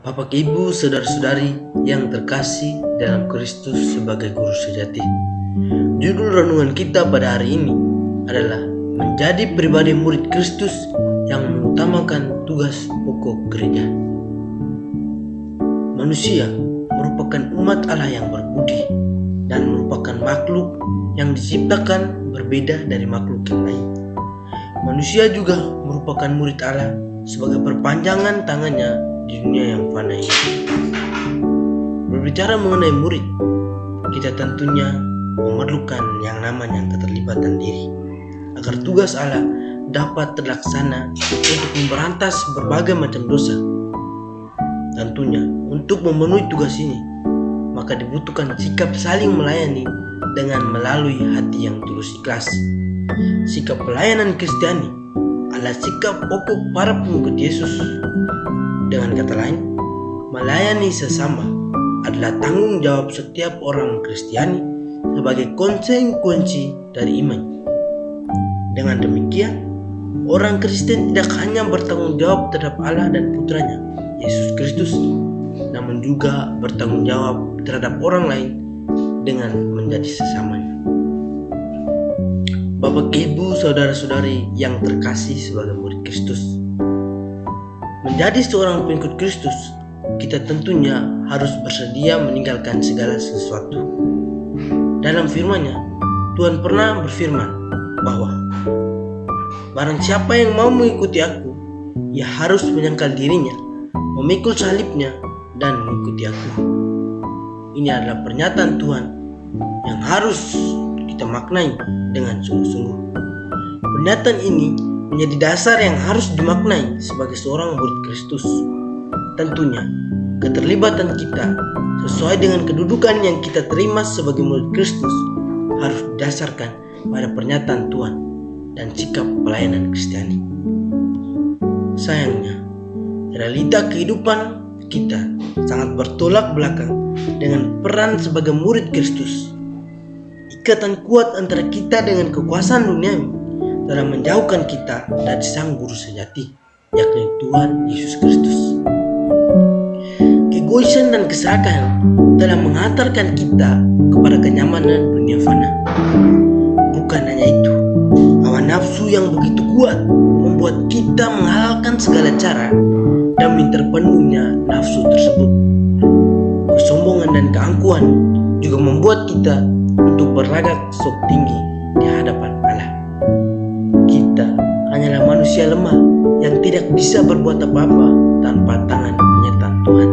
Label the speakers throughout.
Speaker 1: Bapak, Ibu, saudara-saudari yang terkasih dalam Kristus sebagai guru sejati. Judul renungan kita pada hari ini adalah menjadi pribadi murid Kristus yang mengutamakan tugas pokok gereja. Manusia merupakan umat Allah yang berbudi dan merupakan makhluk yang diciptakan berbeda dari makhluk yang lain. Manusia juga merupakan murid Allah sebagai perpanjangan tangannya di dunia yang fana ini. Berbicara mengenai murid, kita tentunya memerlukan yang namanya keterlibatan diri agar tugas Allah dapat terlaksana untuk memberantas berbagai macam dosa. Tentunya untuk memenuhi tugas ini maka dibutuhkan sikap saling melayani dengan melalui hati yang tulus ikhlas. Sikap pelayanan Kristiani adalah sikap pokok para pengikut Yesus. Dengan kata lain, melayani sesama adalah tanggung jawab setiap orang Kristiani sebagai konsekuensi dari iman. Dengan demikian, orang Kristen tidak hanya bertanggung jawab terhadap Allah dan Putranya, Yesus Kristus, namun juga bertanggung jawab terhadap orang lain dengan menjadi sesamanya. Bapak, Ibu, saudara-saudari yang terkasih sebagai murid Kristus, menjadi seorang pengikut Kristus, kita tentunya harus bersedia meninggalkan segala sesuatu. Dalam firman-Nya, Tuhan pernah berfirman bahwa barang siapa yang mau mengikuti aku, ia harus menyangkal dirinya, memikul salibnya, dan mengikuti aku. Ini adalah pernyataan Tuhan yang harus kita maknai dengan sungguh-sungguh. Pernyataan ini menjadi dasar yang harus dimaknai sebagai seorang murid Kristus. Tentunya, keterlibatan kita sesuai dengan kedudukan yang kita terima sebagai murid Kristus harus didasarkan pada pernyataan Tuhan dan sikap pelayanan Kristiani. Sayangnya, realita kehidupan kita sangat bertolak belakang dengan peran sebagai murid Kristus. Ikatan kuat antara kita dengan kekuasaan duniawi telah menjauhkan kita dari Sang Guru sejati, yakni Tuhan Yesus Kristus. Keegoisan dan keserakahan telah mengantarkan kita kepada kenyamanan dunia fana. Bukan hanya itu, hawa nafsu yang begitu kuat membuat kita menghalalkan segala cara demi terpenuhinya nafsu tersebut. Kesombongan dan keangkuhan juga membuat kita untuk berlagak sok tinggi di hadapan Allah. Kita hanyalah manusia lemah yang tidak bisa berbuat apa-apa tanpa tangan penyertaan Tuhan.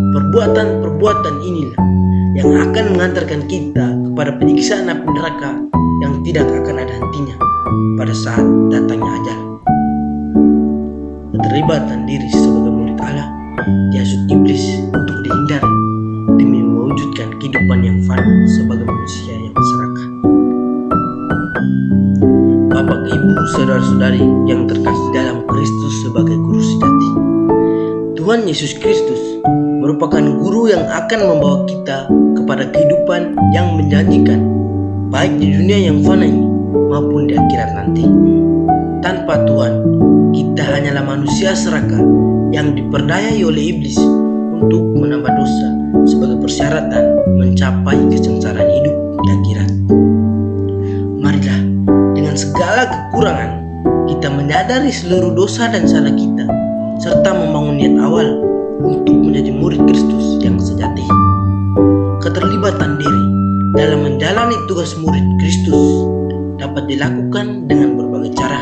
Speaker 1: Perbuatan-perbuatan inilah yang akan mengantarkan kita kepada penyiksaan api neraka yang tidak akan ada hentinya pada saat datangnya ajal. Keterlibatan diri sebagai murid Allah dihasut iblis untuk dihindari demi mewujudkan kehidupan yang fana sebagai manusia yang serakah. Bapak, Ibu, saudara-saudari yang terkasih dalam Kristus sebagai guru sejati, Tuhan Yesus Kristus merupakan guru yang akan membawa kita kepada kehidupan yang menjanjikan, baik di dunia yang fana ini maupun di akhirat nanti. Tanpa Tuhan, kita hanyalah manusia serakah yang diperdayai oleh iblis untuk menambah dosa sebagai persyaratan mencapai kesengsaraan hidup di akhirat. Marilah dengan segala kekurangan kita menyadari seluruh dosa dan salah kita, serta membangun niat awal untuk menjadi murid Kristus yang sejati. Keterlibatan diri dalam menjalani tugas murid Kristus dapat dilakukan dengan berbagai cara.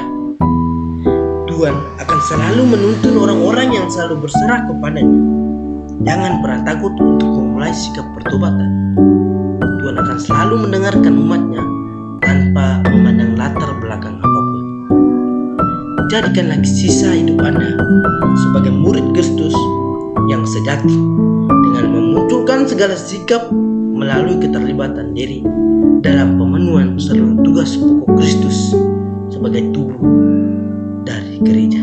Speaker 1: Tuhan akan selalu menuntun orang-orang yang selalu berserah kepadanya. Jangan pernah takut untuk memulai sikap pertobatan. Tuhan akan selalu mendengarkan umatnya tanpa memandang latar belakang apapun. Jadikanlah sisa hidup Anda sebagai murid Kristus yang sejati dengan memunculkan segala sikap melalui keterlibatan diri dalam pemenuhan seluruh tugas pokok Kristus sebagai tubuh dari gereja.